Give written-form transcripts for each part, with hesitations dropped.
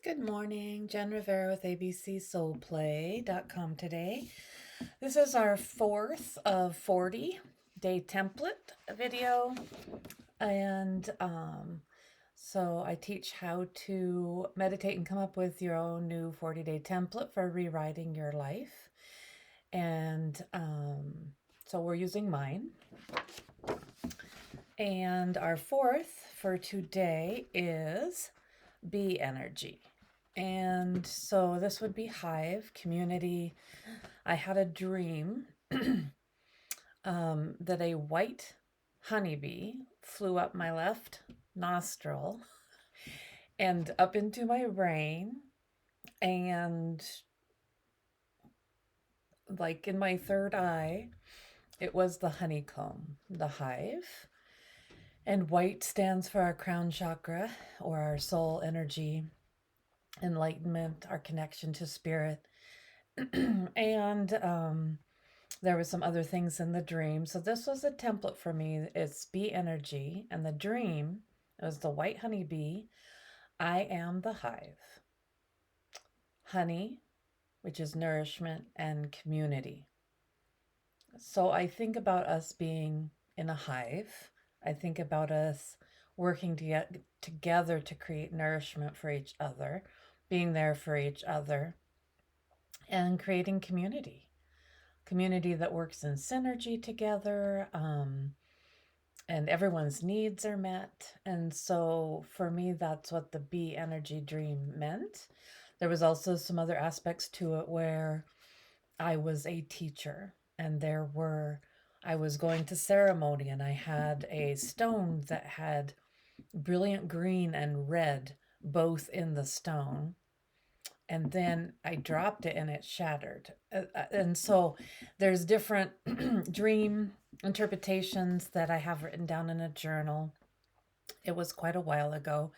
Good morning, Jen Rivera with abcsoulplay.com today. This is our fourth of 40 day template video. And so I teach how to meditate and come up with your own new 40-day template for rewriting your life. And so we're using mine. And our fourth for today is bee energy. And so this would be hive, community. I had a dream that a white honeybee flew up my left nostril and up into my brain, and like in my third eye, it was the honeycomb, the hive. And white stands for our crown chakra, or our soul energy, enlightenment, our connection to spirit. And there was some other things in the dream. So this was a template for me. It's bee energy, and the dream was the white honeybee. I am the hive. Honey, which is nourishment and community. So I think about us being in a hive. I think about us working together to create nourishment for each other, being there for each other, and creating community. Community that works in synergy together, and everyone's needs are met. And so for me, that's what the bee energy dream meant. There was also some other aspects to it where I was a teacher, and I was going to ceremony, and I had a stone that had brilliant green and red both in the stone. And then I dropped it and it shattered. And so there's different dream interpretations that I have written down in a journal. It was quite a while ago,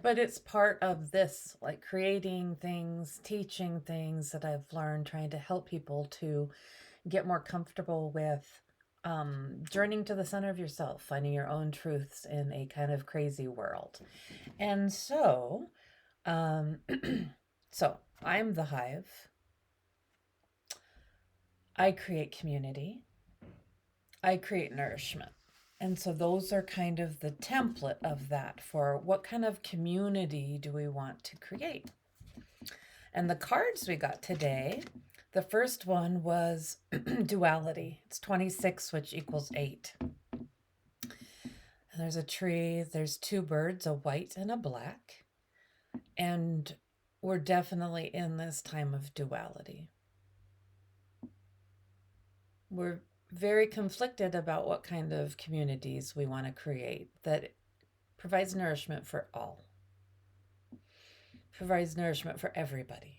but it's part of this, like creating things, teaching things that I've learned, trying to help people to get more comfortable with journeying to the center of yourself, finding your own truths in a kind of crazy world. And so, um, so I'm the hive. I create community. I create nourishment. And so those are kind of the template of that for what kind of community do we want to create. And the cards we got today, the first one was duality. It's 26, which equals 8. And there's a tree, there's two birds, a white and a black. And we're definitely in this time of duality. We're very conflicted about what kind of communities we want to create that provides nourishment for all, provides nourishment for everybody.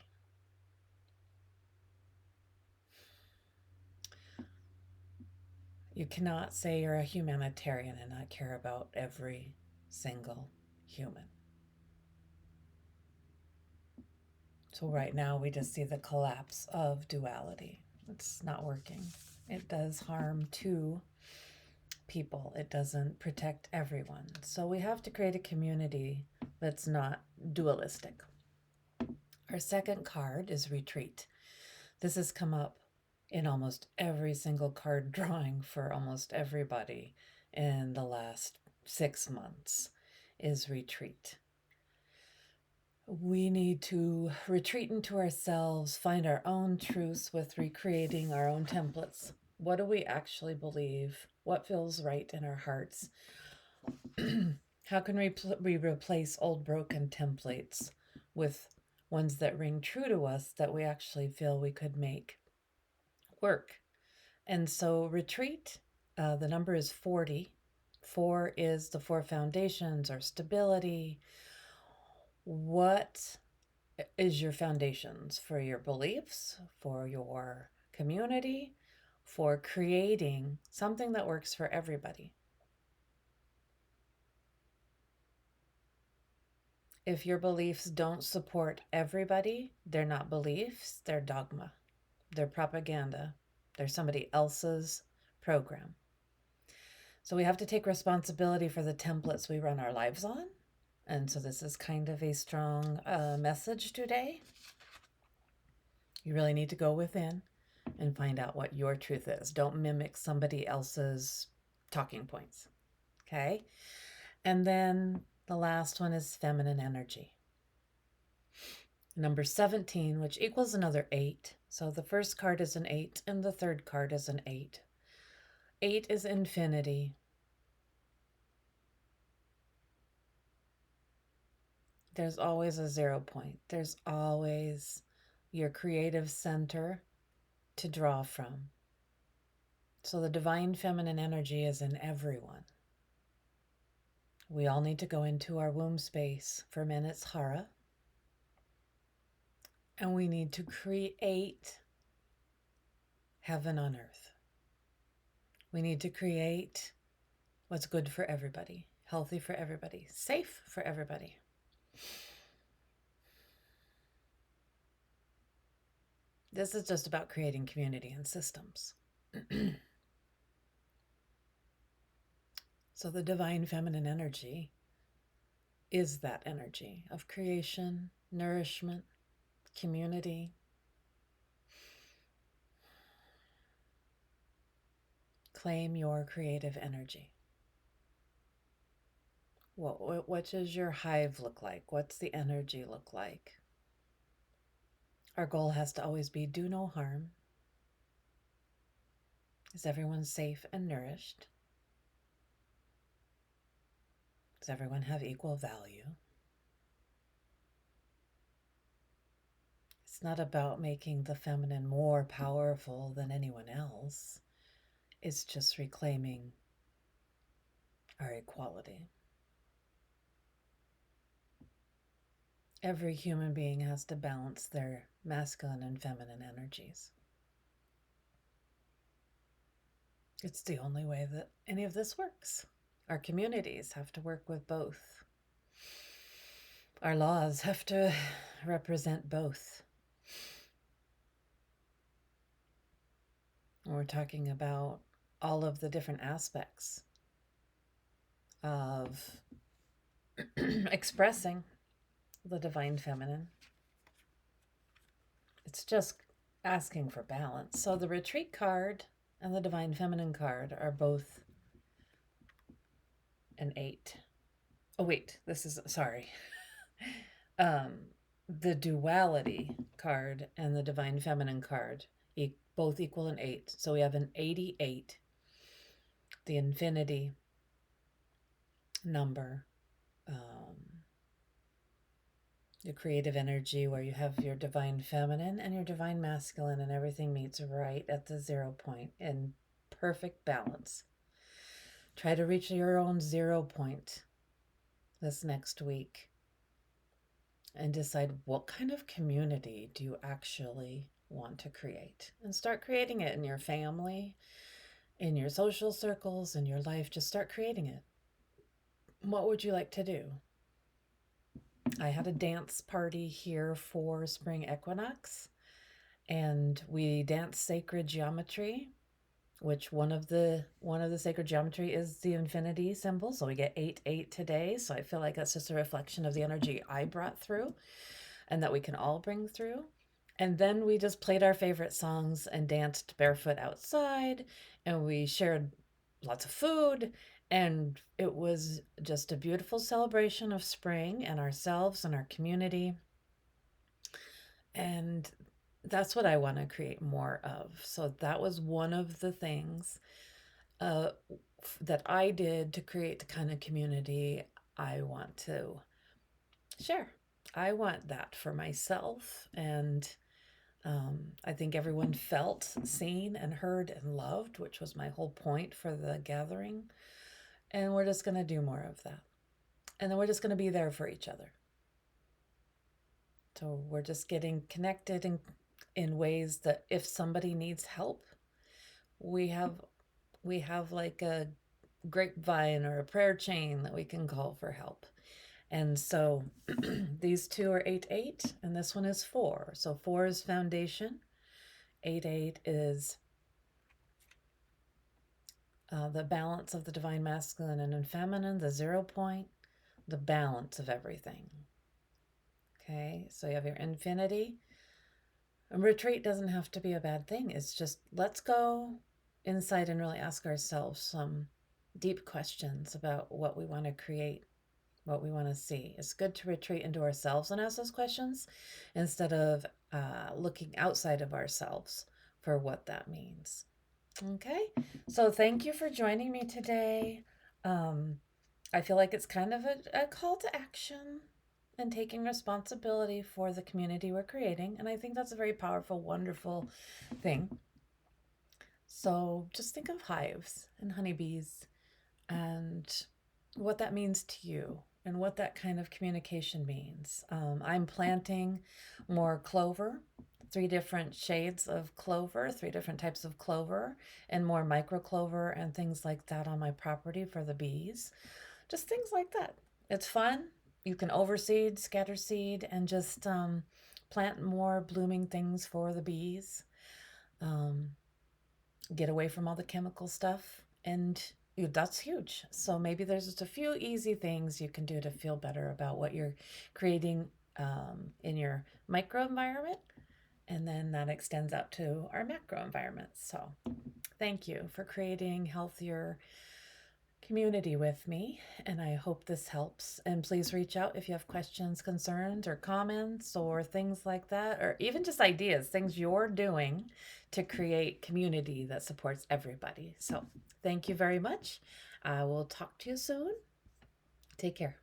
You cannot say you're a humanitarian and not care about every single human. So right now we just see the collapse of duality. It's not working. It does harm to people. It doesn't protect everyone. So we have to create a community that's not dualistic. Our second card is retreat. This has come up in almost every single card drawing for almost everybody in the last 6 months is retreat. We need to retreat into ourselves, find our own truths with recreating our own templates. What do we actually believe? What feels right in our hearts? How can we replace old broken templates with ones that ring true to us that we actually feel we could make work? And so retreat, the number is 40. 4 is the 4 foundations or stability. What is your foundations for your beliefs, for your community, for creating something that works for everybody? If your beliefs don't support everybody, they're not beliefs, they're dogma, they're propaganda, they're somebody else's program. So we have to take responsibility for the templates we run our lives on. And so this is kind of a strong message today. You really need to go within and find out what your truth is. Don't mimic somebody else's talking points. Okay? And then the last one is feminine energy. Number 17, which equals another 8. So the first card is an 8 and the third card is an 8. 8 is infinity. There's always a 0 point. There's always your creative center to draw from. So the divine feminine energy is in everyone. We all need to go into our womb space. For men, it's Hara. And we need to create heaven on earth. We need to create what's good for everybody, healthy for everybody, safe for everybody. This is just about creating community and systems. So the divine feminine energy is that energy of creation, nourishment, community. Claim your creative energy. What does your hive look like? What's the energy look like? Our goal has to always be do no harm. Is everyone safe and nourished? Does everyone have equal value? It's not about making the feminine more powerful than anyone else. It's just reclaiming our equality. Every human being has to balance their masculine and feminine energies. It's the only way that any of this works. Our communities have to work with both. Our laws have to represent both. We're talking about all of the different aspects of expressing the divine feminine. It's just asking for balance. So the retreat card and the divine feminine card are both an 8. Oh, wait, this is, sorry. The duality card and the divine feminine card both equal an 8. So we have an 88, the infinity number, the creative energy where you have your divine feminine and your divine masculine, and everything meets right at the 0 point in perfect balance. Try to reach your own 0 point this next week and decide what kind of community do you actually want to create, and start creating it in your family, in your social circles, in your life. Just start creating it. What would you like to do? I had a dance party here for spring equinox, and we danced sacred geometry, which one of the sacred geometry is the infinity symbol. So we get 8-8 today. So I feel like that's just a reflection of the energy I brought through and that we can all bring through. And then we just played our favorite songs and danced barefoot outside, and we shared lots of food, and it was just a beautiful celebration of spring and ourselves and our community. And that's what I want to create more of. So that was one of the things that I did to create the kind of community I want to share. I want that for myself, and I think everyone felt seen and heard and loved, which was my whole point for the gathering. And we're just going to do more of that. And then we're just going to be there for each other. So we're just getting connected in ways that if somebody needs help, we have like a grapevine or a prayer chain that we can call for help. And so these two are 8-8, and this one is 4. So 4 is foundation. 8-8 is the balance of the divine masculine and feminine, the 0 point. the balance of everything. Okay, so you have your infinity. And retreat doesn't have to be a bad thing. It's just let's go inside and really ask ourselves some deep questions about what we want to create, what we want to see. It's good to retreat into ourselves and ask those questions instead of looking outside of ourselves for what that means. Okay, so thank you for joining me today. I feel like it's kind of a call to action and taking responsibility for the community we're creating. And I think that's a very powerful, wonderful thing. So just think of hives and honeybees and what that means to you and what that kind of communication means. I'm planting more clover, 3 different shades of clover, 3 different types of clover, and more micro clover and things like that on my property for the bees. Just things like that. It's fun. You can overseed, scatter seed, and just plant more blooming things for the bees. Um, get away from all the chemical stuff, and that's huge. So maybe there's just a few easy things you can do to feel better about what you're creating in your micro environment, and then that extends out to our macro environments. So thank you for creating healthier community with me, and I hope this helps. And please reach out if you have questions, concerns, or comments, or things like that, or even just ideas, things you're doing to create community that supports everybody. So thank you very much. I will talk to you soon. Take care.